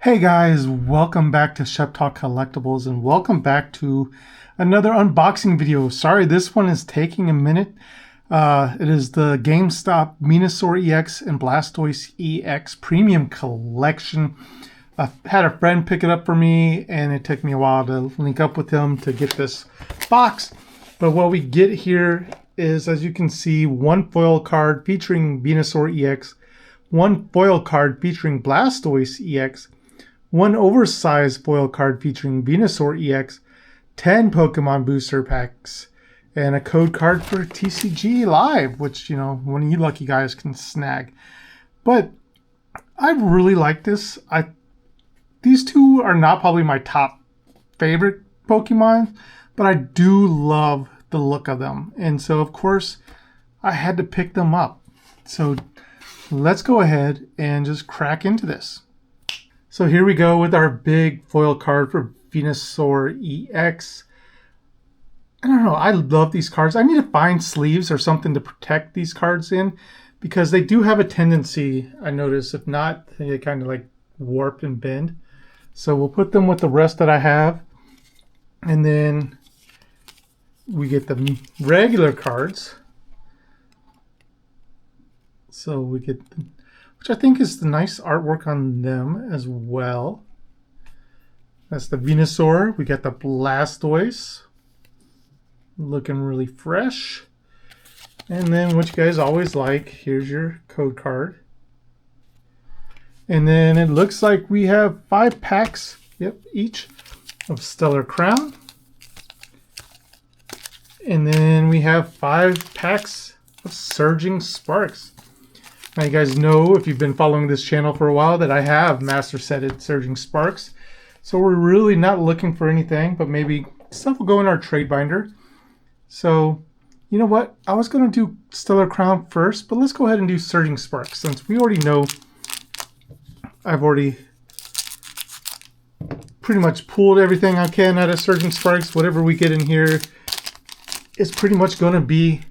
Hey guys, welcome back to Shep Collectibles and welcome back to another unboxing video. Sorry, this one is taking a minute. It is the GameStop Venusaur EX and Blastoise EX Premium Collection. I had a friend pick it up for me and it took me a while to link up with him to get this box. But what we get here is, as you can see, one foil card featuring Venusaur EX, one foil card featuring Blastoise EX, one oversized foil card featuring Venusaur EX, 10 Pokemon booster packs, and a code card for TCG Live, which, you know, one of you lucky guys can snag. But I really like this. These two are not probably my top favorite Pokemon, but I do love the look of them. And so, of course, I had to pick them up. So let's go ahead and just crack into this. So here we go with our big foil card for Venusaur EX. I don't know, I love these cards. I need to find sleeves or something to protect these cards in, because they do have a tendency, I notice, if not, they kind of like warp and bend. So we'll put them with the rest that I have. And then we get the regular cards. So we get, which I think is the nice artwork on them as well. That's the Venusaur. We got the Blastoise, looking really fresh. And then what you guys always like, here's your code card. And then it looks like we have 5 packs, each of Stellar Crown. And then we have 5 packs of Surging Sparks. Now you guys know, if you've been following this channel for a while, that I have master setted Surging Sparks. So we're really not looking for anything, but maybe stuff will go in our trade binder. So, you know what? I was going to do Stellar Crown first, but let's go ahead and do Surging Sparks, since we already know I've already pretty much pulled everything I can out of Surging Sparks. Whatever we get in here is pretty much going to be,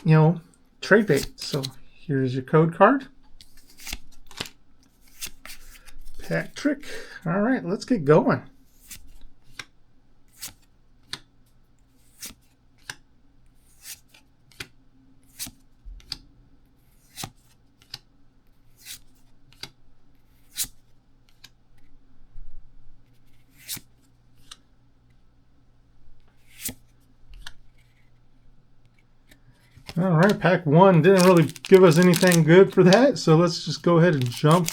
you know, trade bait. So here's your code card. Pack trick. All right, let's get going. All right, pack 1 didn't really give us anything good for that, so let's just go ahead and jump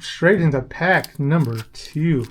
straight into pack number 2.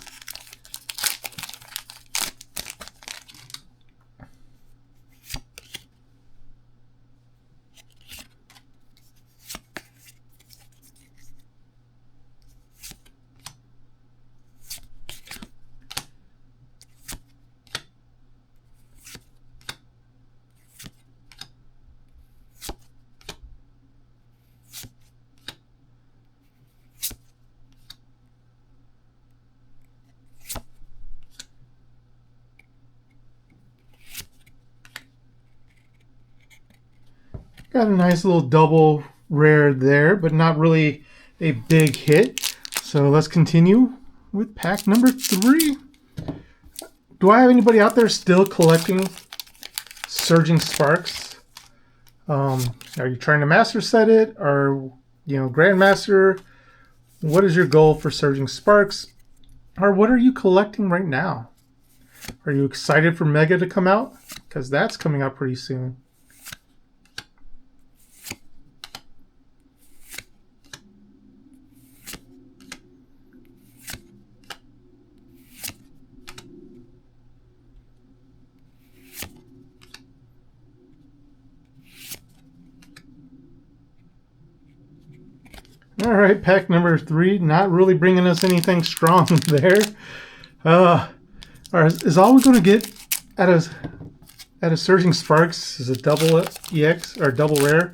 Got a nice little double rare there, but not really a big hit. So let's continue with pack number 3. Do I have anybody out there still collecting Surging Sparks? Are you trying to master set it, or, you know, Grandmaster? What is your goal for Surging Sparks? Or what are you collecting right now? Are you excited for Mega to come out? Because that's coming out pretty soon. All right, pack number 3, not really bringing us anything strong there. Is all we're going to get out of Surging Sparks is a double EX or double rare?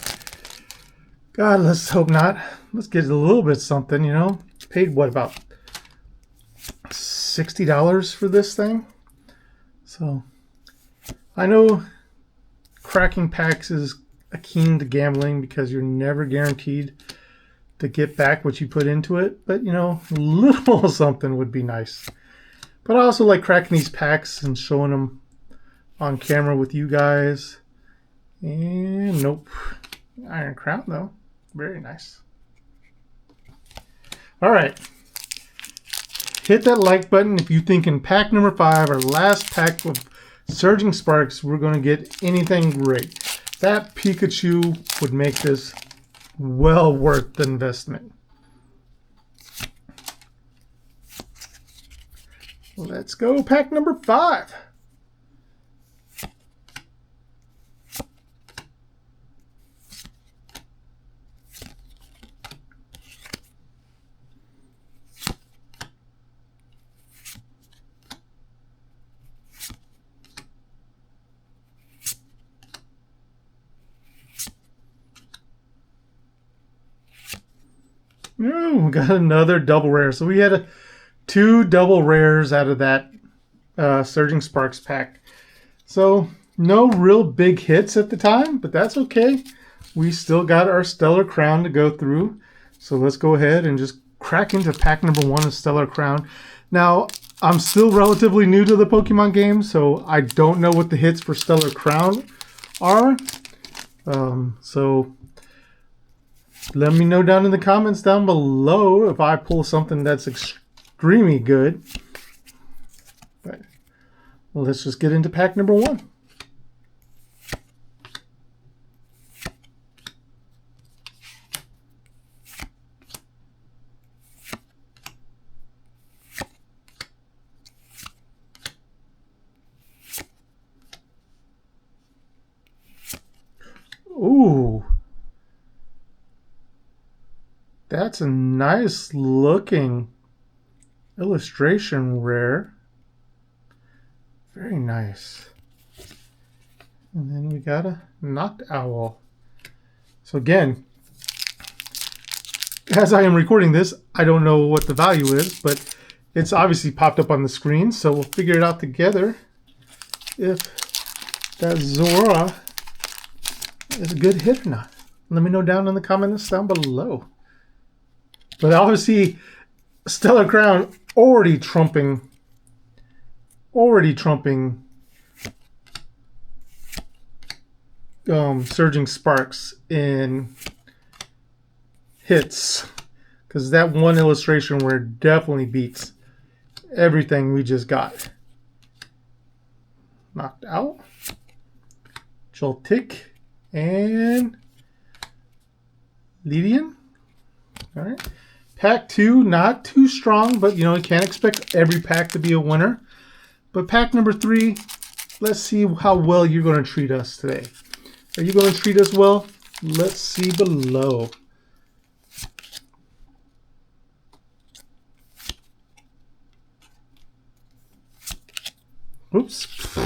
God, let's hope not. Let's get a little bit something, you know. Paid what, about $60 for this thing? So I know cracking packs is akin to gambling, because you're never guaranteed to get back what you put into it, but you know, a little something would be nice. But I also like cracking these packs and showing them on camera with you guys. And nope. Iron Crown though. Very nice. Alright. Hit that like button if you think in pack number 5, our last pack of Surging Sparks, we're going to get anything great. That Pikachu would make this well worth the investment. Let's go pack number 5. Oh, we got another double rare. So we had 2 double rares out of that Surging Sparks pack. So no real big hits at the time, but that's okay. We still got our Stellar Crown to go through. So let's go ahead and just crack into pack number 1 of Stellar Crown. Now, I'm still relatively new to the Pokemon game, so I don't know what the hits for Stellar Crown are. So let me know down in the comments down below if I pull something that's extremely good. But let's just get into pack number 1. Ooh. That's a nice looking illustration rare. Very nice. And then we got a Knocked Owl. So again, as I am recording this, I don't know what the value is, but it's obviously popped up on the screen, so we'll figure it out together if that Zora is a good hit or not. Let me know down in the comments down below. But obviously, Stellar Crown already trumping Surging Sparks in hits, because that one illustration where it definitely beats everything we just got. Knocked Out, Joltik, and Lydian. All right. Pack 2, not too strong, but you know, you can't expect every pack to be a winner. But pack number 3, let's see how well you're going to treat us today. Are you going to treat us well? Let's see below. Oops.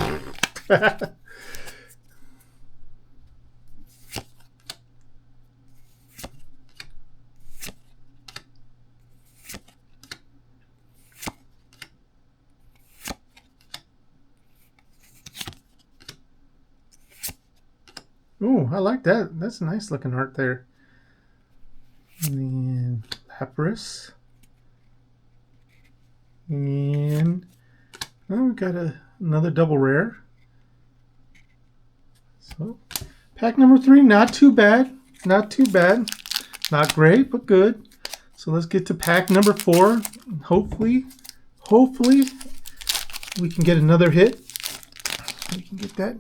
Oh, I like that. That's a nice looking art there. And Lapras. And oh, we got another double rare. So pack number 3, not too bad. Not too bad. Not great, but good. So let's get to pack number 4. Hopefully we can get another hit. We can get that.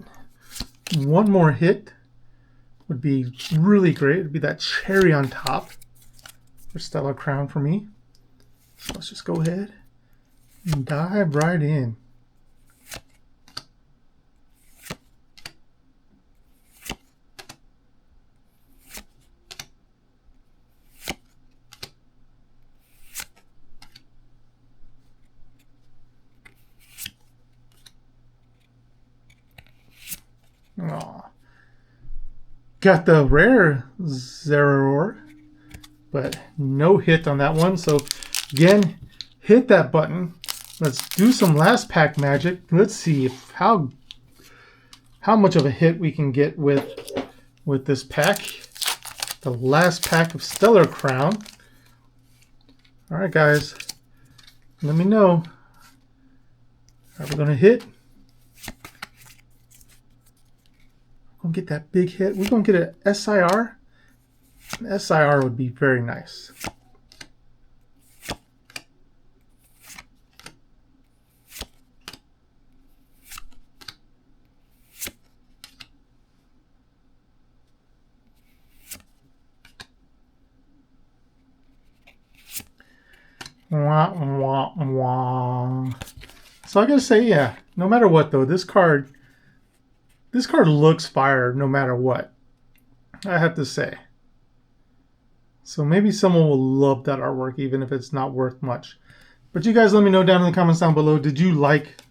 One more hit would be really great. It'd be that cherry on top for Stellar Crown for me. So let's just go ahead and dive right in. Aw. Got the rare Zeraor, but no hit on that one. So again, hit that button. Let's do some last pack magic. Let's see if how much of a hit we can get with this pack. the last pack of Stellar Crown. All right, guys, let me know. Are we going to hit? We're going to get that big hit. We're going to get an SIR. An SIR would be very nice. Wah, wah, wah. So I gotta say, yeah, no matter what though, this card looks fire no matter what, I have to say. So maybe someone will love that artwork even if it's not worth much. But you guys let me know down in the comments down below, did you like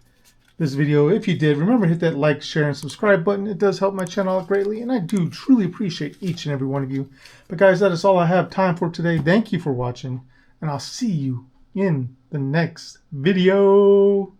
this video? If you did, remember to hit that like, share, and subscribe button. It does help my channel out greatly, and I do truly appreciate each and every one of you. But guys, that is all I have time for today. Thank you for watching, and I'll see you in the next video.